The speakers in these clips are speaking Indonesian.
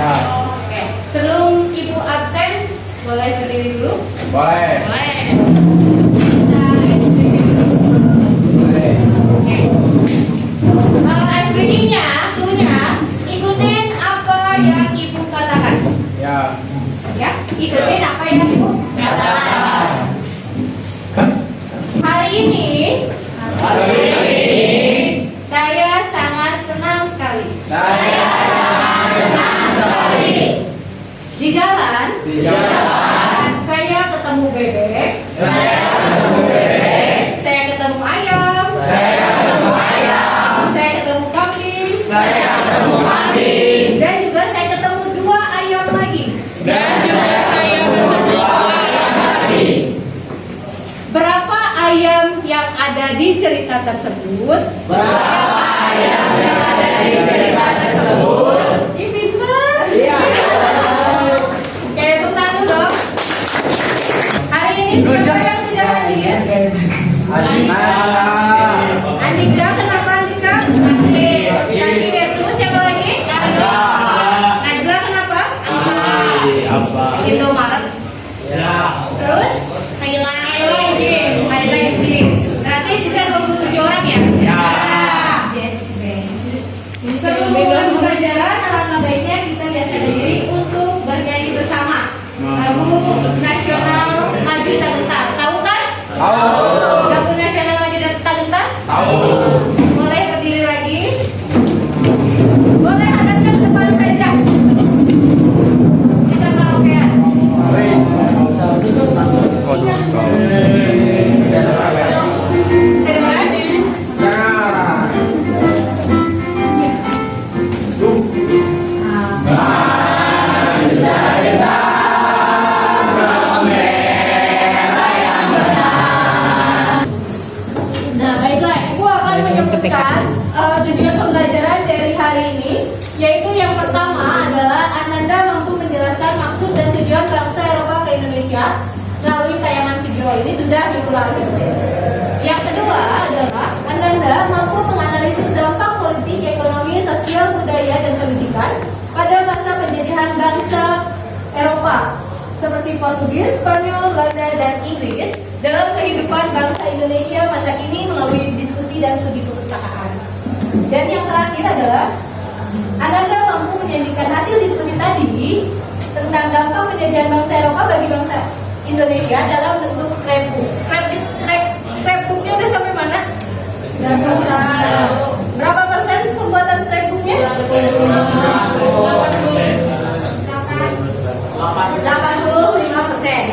Ya. Oke. Sebelum Ibu absen, boleh berdiri dulu? Boleh. Boleh. Ice breakingnya, cluenya, ikutin apa yang Ibu katakan. Ya. Ya, ikutin apa yang Ibu katakan. Hari ini saya sangat senang sekali. Di jalan, saya ketemu bebek. Saya ketemu ayam. Saya ketemu kambing. Dan juga saya ketemu 2 ayam lagi. Berapa ayam yang ada di cerita tersebut? Ih, pintar. Oke, tepuk tangan dong. Hari ini siapa yang tidak hadir? Andika, kenapa Andika? Cantik. Terus siapa lagi? Najla, kenapa? Apa? Indomaret. Ya. Terus? Highlight. Berarti sisa 27 orang ya? Ya. Sebelum mulai pembelajaran, alangkah baiknya kita biasakan diri untuk bernyanyi bersama lagu nasional Maju Tak Gentar. Tahu kan? Tahu. Lagu nasional Maju Tak Gentar? Tahu. Boleh berdiri lagi? Boleh hadapnya ke depan saja. Kita karaokean. Kedengeran? Jangan. Nah, baiklah, Ibu akan menyebutkan tujuan pembelajaran dari hari ini, yaitu yang pertama adalah Ananda mampu menjelaskan maksud dan tujuan bangsa Eropa ke Indonesia melalui tayangan video ini sudah diulangi. Yang kedua adalah Ananda mampu menganalisis dampak politik, ekonomi, sosial, budaya, dan pendidikan pada masa penjajahan bangsa Eropa seperti Portugis, Spanyol, Belanda, dan Inggris dalam kehidupan bangsa Indonesia masa kini melalui diskusi dan studi perpustakaan. Dan yang terakhir adalah Ananda mampu menyajikan hasil diskusi tadi tentang dampak penjajahan bangsa Eropa bagi bangsa Indonesia dalam bentuk scrapbook. Scrapbooknya udah sampai mana? Sudah selesai. Berapa persen pembuatan scrapbooknya? 85%.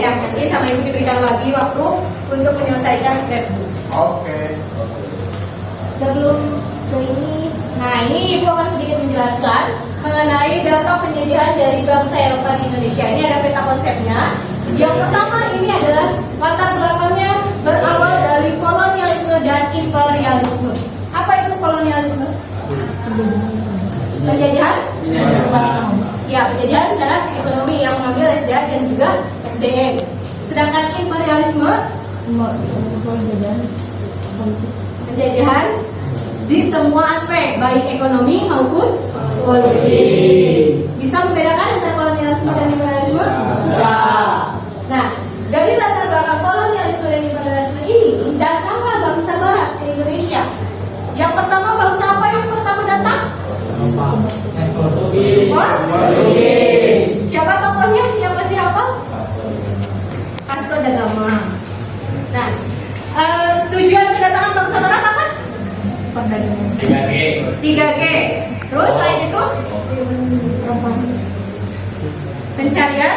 Ya, nanti sama Ibu diberikan lagi waktu untuk menyelesaikan scrapbook. Oke. Sebelum ke ini, nah ini Ibu akan sedikit menjelaskan mengenai dampak penjajahan dari bangsa Eropa di Indonesia. Ini ada peta konsepnya. Yang pertama ini adalah latar belakangnya berawal dari kolonialisme dan imperialisme. Apa itu kolonialisme? Penjajahan? Ya, penjajahan secara ekonomi yang mengambil SDA dan juga SDM. Sedangkan imperialisme penjajahan di semua aspek, baik ekonomi maupun politik. Bisa membedakan antara kolonialisme dan imperialisme? Bisa. Nah, dari latar belakang kolonialisme dan imperialisme ini datanglah bangsa Barat ke Indonesia. Yang pertama bangsa apa yang pertama datang? Portugis. Siapa tokohnya yang masih hafal? Vasco da Gama. Nah, tujuan kedatangan bangsa Barat apa? Perdagangan. 3G. Terus selain itu pencarian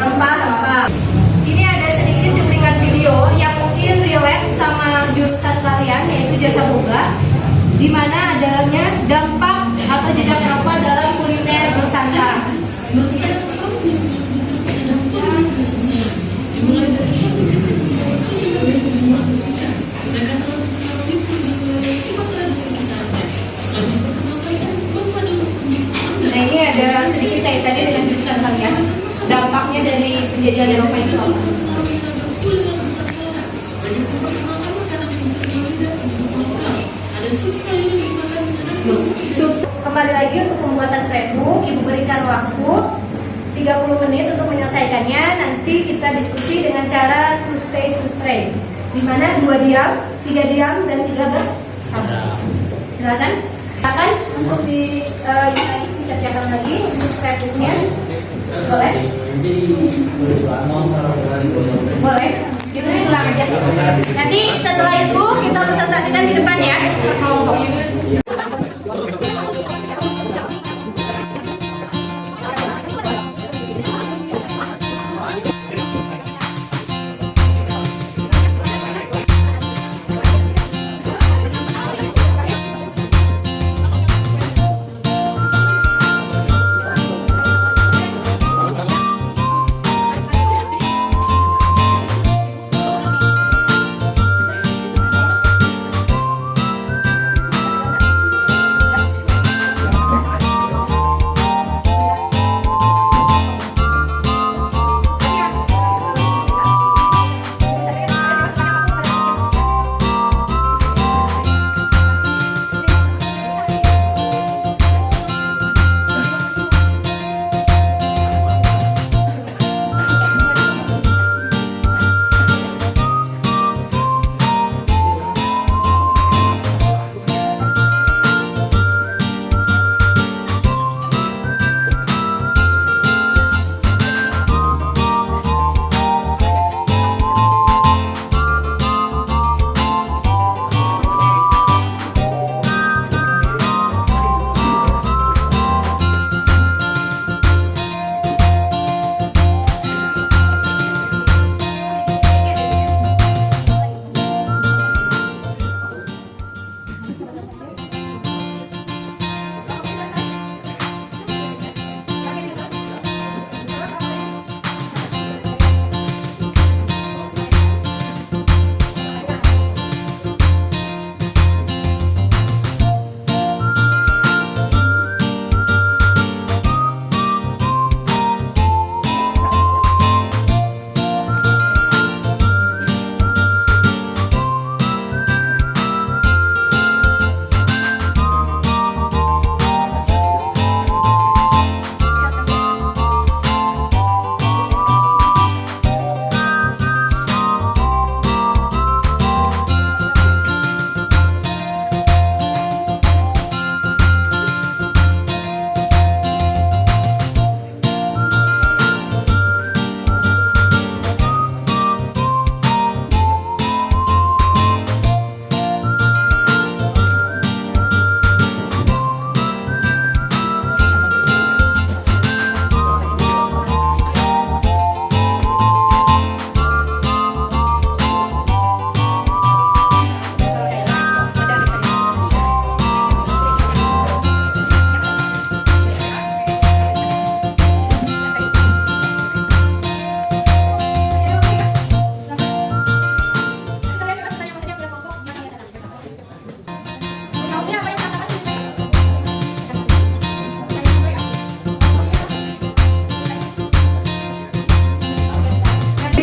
rempah-rempah. Ini ada sedikit cuplikan video yang mungkin relate sama jurusan kalian, yaitu jasa boga, di mana adanya dampak atau jejak Eropa dalam kuliner Nusantara. Nah, ini ada sedikit kaitannya dengan jurusan kalian. Dampaknya dari penjajahan Eropa itu apa? Kembali lagi untuk pembuatan scrapbook, Ibu berikan waktu 30 menit untuk menyelesaikannya. Nanti kita diskusi dengan cara to stay to stray, di mana 2 diam, 3 diam, dan 3 bergerak. Silakan. Silakan untuk dikerjakan lagi untuk practice-nya. Boleh? Boleh. Ditulis ulang aja. Nanti setelah itu kita presentasikan di depan ya. Kelompok.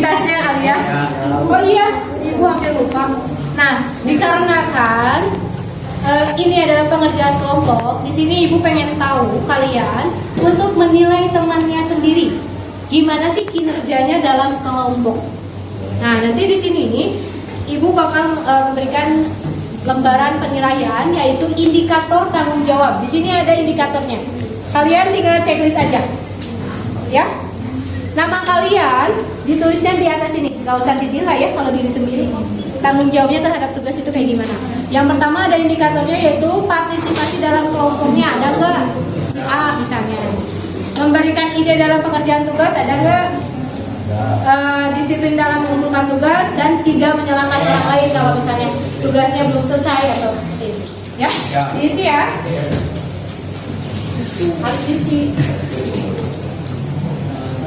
Tasnya kali ya. Oh iya, ibu hampir lupa. Nah, dikarenakan ini adalah pengerjaan kelompok, di sini ibu pengen tahu kalian untuk menilai temannya sendiri. Gimana sih kinerjanya dalam kelompok? Nah, nanti di sini ibu bakal memberikan lembaran penilaian yaitu indikator tanggung jawab. Di sini ada indikatornya. Kalian tinggal checklist aja. Ya. Nama kalian ditulisnya di atas ini, nggak usah dinilai ya kalau diri sendiri. Tanggung jawabnya terhadap tugas itu kayak gimana? Yang pertama ada indikatornya yaitu partisipasi dalam kelompoknya, ada nggak? Si A misalnya. Memberikan ide dalam pengerjaan tugas, ada nggak? Disiplin dalam mengumpulkan tugas, dan 3 menyalahkan orang lain kalau misalnya tugasnya belum selesai atau seperti itu. Ya, diisi ya. Harus diisi.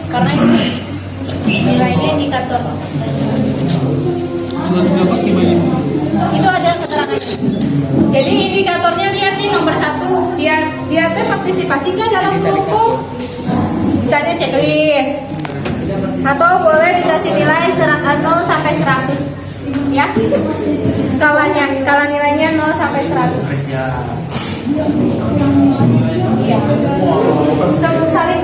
Karena ini nilainya indikator. Itu ada keterangannya. Jadi indikatornya lihat nih nomor 1, dia tuh partisipasi nggak dalam kelompok. Misalnya checklist. Atau boleh dikasih nilai 0 sampai 100. Ya. Skala nilainya 0 sampai 100. Iya. Saling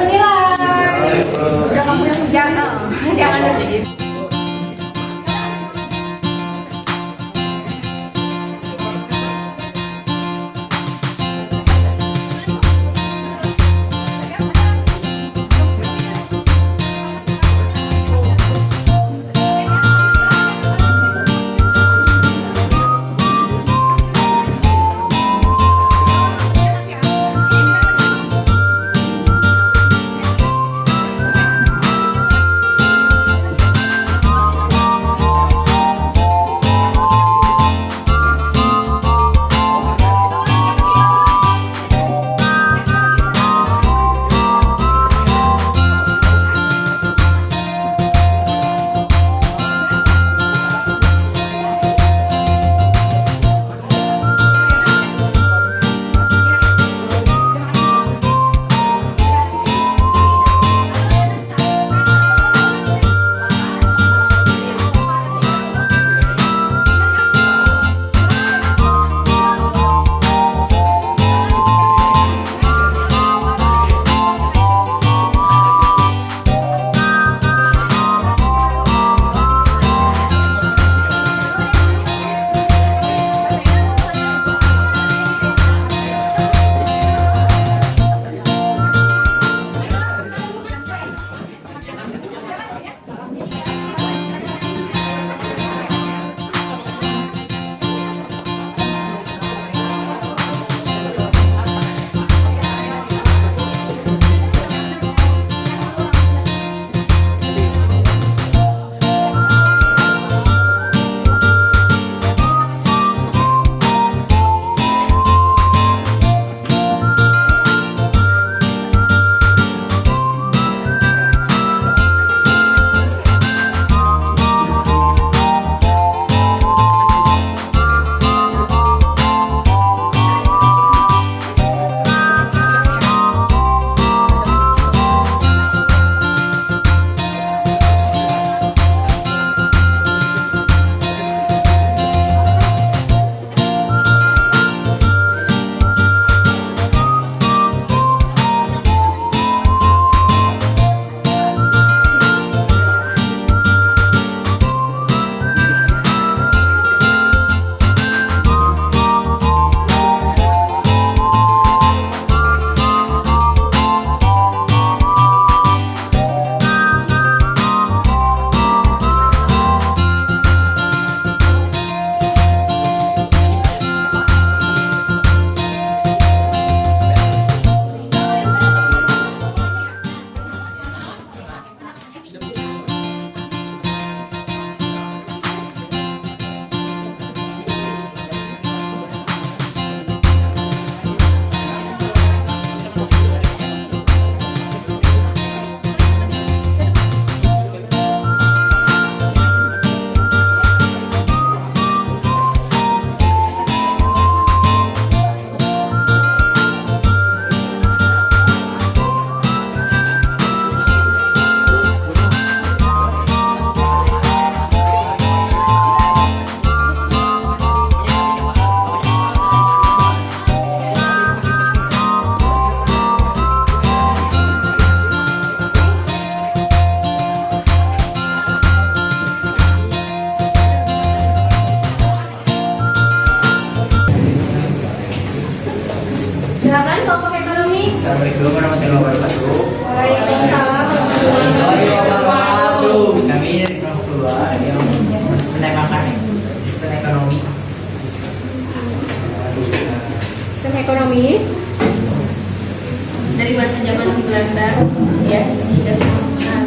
benar. Yes, tidak sangat.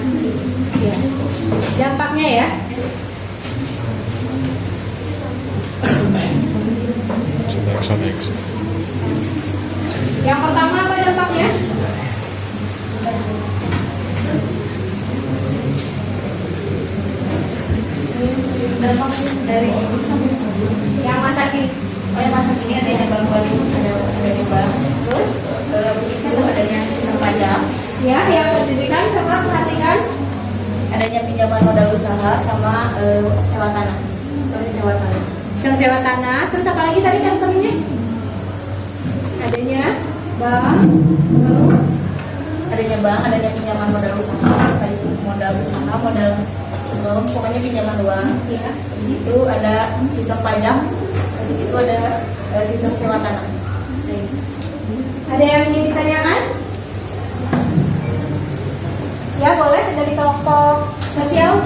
Ya. Dampaknya ya. Yang pertama apa dampaknya? Dampak dari ibu sampai stabil. Yang masa kini, yang masa kini adanya bantuan adanya bank. Terus habis itu adanya sistem pajak. Ya, yang pendidikan coba perhatikan adanya pinjaman modal usaha sama sewa tanah. Sistem sewa tanah. Terus apa lagi tadi contohnya? Adanya bank, lalu adanya bank, adanya pinjaman modal usaha, tadi modal usaha, modal pokoknya pinjaman uang. Ya. Habis itu ada sistem pajak, habis itu ada sistem sewa tanah. Ada yang ingin ditanyakan? Ya boleh dari kelompok sosial.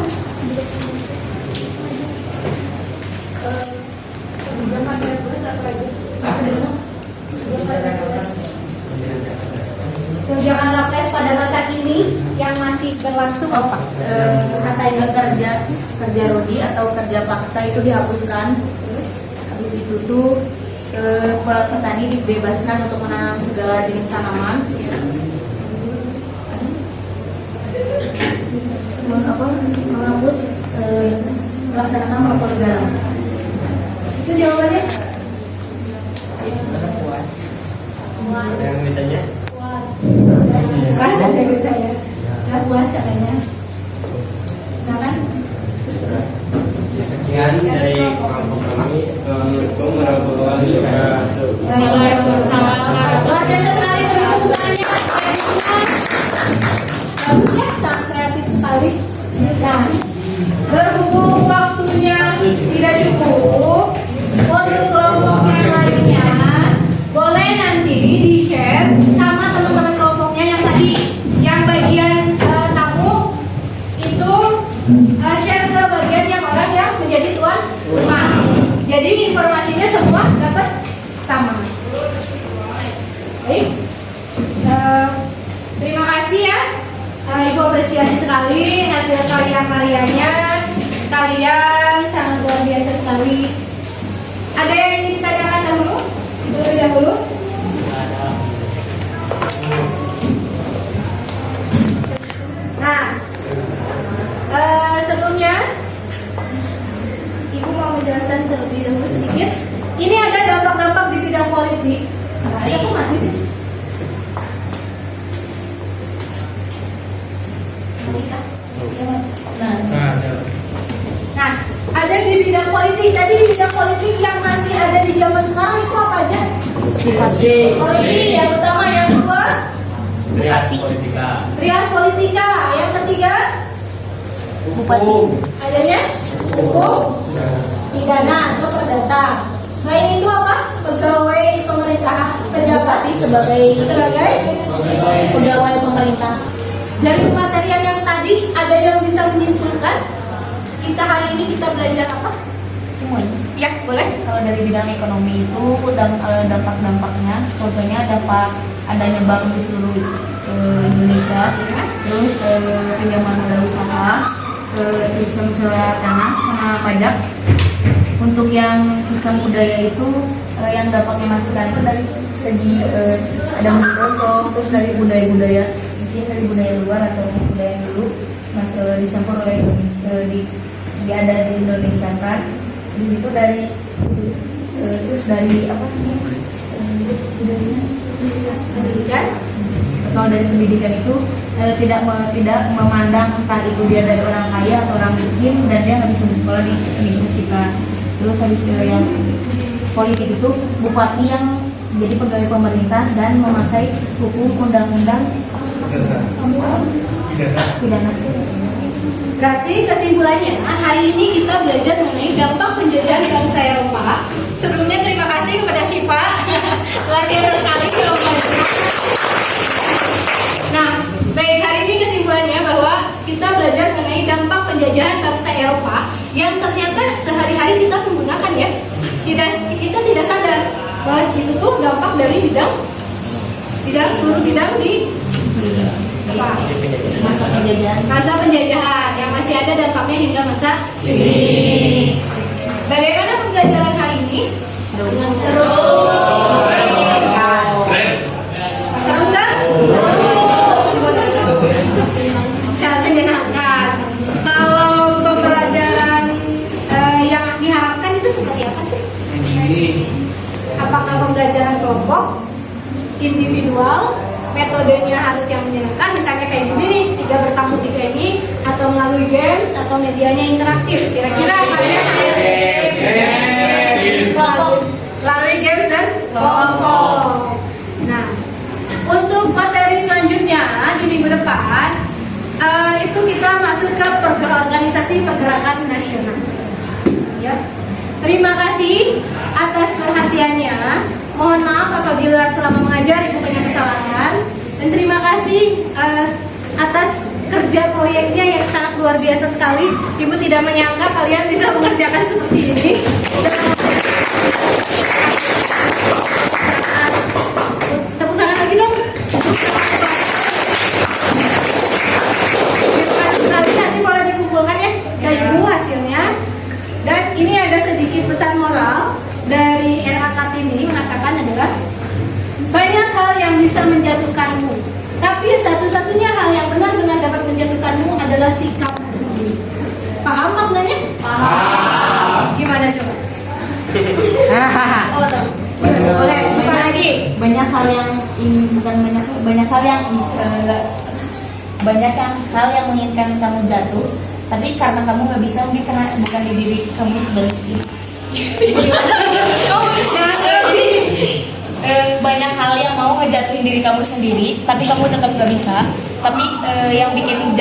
Tunjangan lapres pada masa kini yang masih berlangsung apa? Katanya kerja rodi atau kerja paksa itu dihapuskan. Habis itu tuh petani dibebaskan untuk menanam segala jenis tanaman. Ya. Menghapus melaksanakan lapor negara. Itu jawabannya. Puas. Yang ditanya? Puas ada kita ya. Nggak puas katanya. Nah kan? Sekian dari kelompok kami. Assalamualaikum warahmatullahi wabarakatuh. Luar biasa sekali pembukaannya. Bagus ya, sangat kreatif sekali. Nah, berhubung waktunya tidak cukup, untuk kelompok yang lainnya boleh nanti di-share sama teman-teman kelompoknya yang tadi, yang bagian tamu itu share ke bagian yang orang yang menjadi tuan rumah. Jadi informasinya semua dapat sama. Baik, terima kasih ya. Ibu apresiasi sekali hasil karya-karyanya. Kalian sangat luar biasa sekali. Ada yang ingin ditanyakan dahulu? Terlebih dahulu? Nah, sebelumnya Ibu mau menjelaskan terlebih dahulu sedikit. Ini ada dampak-dampak di bidang politik. Nah, ada kok mati sih? Nah, ada di bidang politik. Tadi di bidang politik yang masih ada di zaman sekarang itu apa aja? Korupsi yang utama, yang kedua trias politika, yang ketiga adanya hukum pidana atau perdata. Nah ini itu apa? Pegawai pemerintah, pejabat sebagai pegawai pemerintah. Dari pematerian yang tadi, ada yang bisa menyimpulkan kita hari ini kita belajar apa? Semuanya. Ya, boleh. Kalau dari bidang ekonomi itu dampak-dampaknya, contohnya dampak adanya bank di seluruh Indonesia, terus pinjaman modal usaha, sistem sewa tanah sama pajak. Untuk yang sistem budaya itu yang dampaknya masuk itu dari segi ada musik rocok, terus dari budaya-budaya mungkin dari budaya luar atau budaya yang dulu masuk dicampur oleh ada di Indonesia kan. Di situ dari terus dari apa budayanya pendidikan. Kalau dari pendidikan itu tidak memandang entah itu dia dari orang kaya atau orang miskin dan dia nggak bisa bersekolah di universitas. Terus habis yang politik itu bupati yang jadi pegawai pemerintah dan memakai hukum undang-undang pidana. Berarti kesimpulannya, hari ini kita belajar mengenai dampak penjajahan bangsa Eropa. Sebelumnya terima kasih kepada Syifa, luar biasa sekali jawabannya. Nah, baik, hari ini kesimpulannya bahwa kita belajar mengenai dampak penjajahan bangsa Eropa yang ternyata sehari-hari kita menggunakan ya. Kita tidak sadar bahwa itu tuh dampak dari bidang seluruh bidang di apa? Masa penjajahan. Masa penjajahan yang masih ada dampaknya hingga masa ini. Bagaimana pembelajaran hari ini? Seru. Seru kan? Seru. Sangat menyenangkan. Kalau pembelajaran yang diharapkan itu seperti apa sih? Apakah pembelajaran kelompok, individual, metodenya harus yang menyenangkan, misalnya kayak gini nih, 3 bertamu 3 ini, atau melalui games, atau medianya interaktif? Kira-kira kalian melalui games dan kelompok. Nah, untuk materi selanjutnya di minggu depan, itu kita masuk ke organisasi pergerakan nasional. Ya. Terima kasih atas perhatiannya. Mohon maaf apabila selama mengajar Ibu banyak kesalahan. Dan terima kasih atas kerja proyeknya yang sangat luar biasa sekali. Ibu tidak menyangka kalian bisa mengerjakan seperti ini. Tepuk tangan lagi dong. Terima kasih sekali. Nanti boleh dikumpulkan ya ke Ibu hasilnya. Dan ini ada sedikit pesan moral dari RA Kartini mengatakan adalah banyak hal yang bisa menjatuhkanmu, tapi satu-satunya hal yang benar-benar dapat menjatuhkanmu adalah sikap sendiri. Paham maknanya? Paham. Gimana coba? Oh, boleh. Coba lagi. Banyak hal yang banyak hal yang bisa hal yang menginginkan kamu jatuh, tapi karena kamu nggak bisa, mungkin karena bukan di diri kamu sendiri. Banyak hal yang mau ngejatuhin diri kamu sendiri, tapi kamu tetap nggak bisa. Tapi yang bikin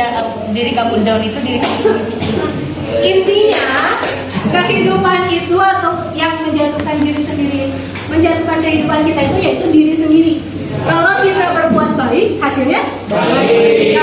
diri kamu down itu diri kamu sendiri. Intinya kehidupan itu atau yang menjatuhkan diri sendiri, menjatuhkan kehidupan kita itu yaitu diri sendiri. Kalau kita berbuat baik, hasilnya baik.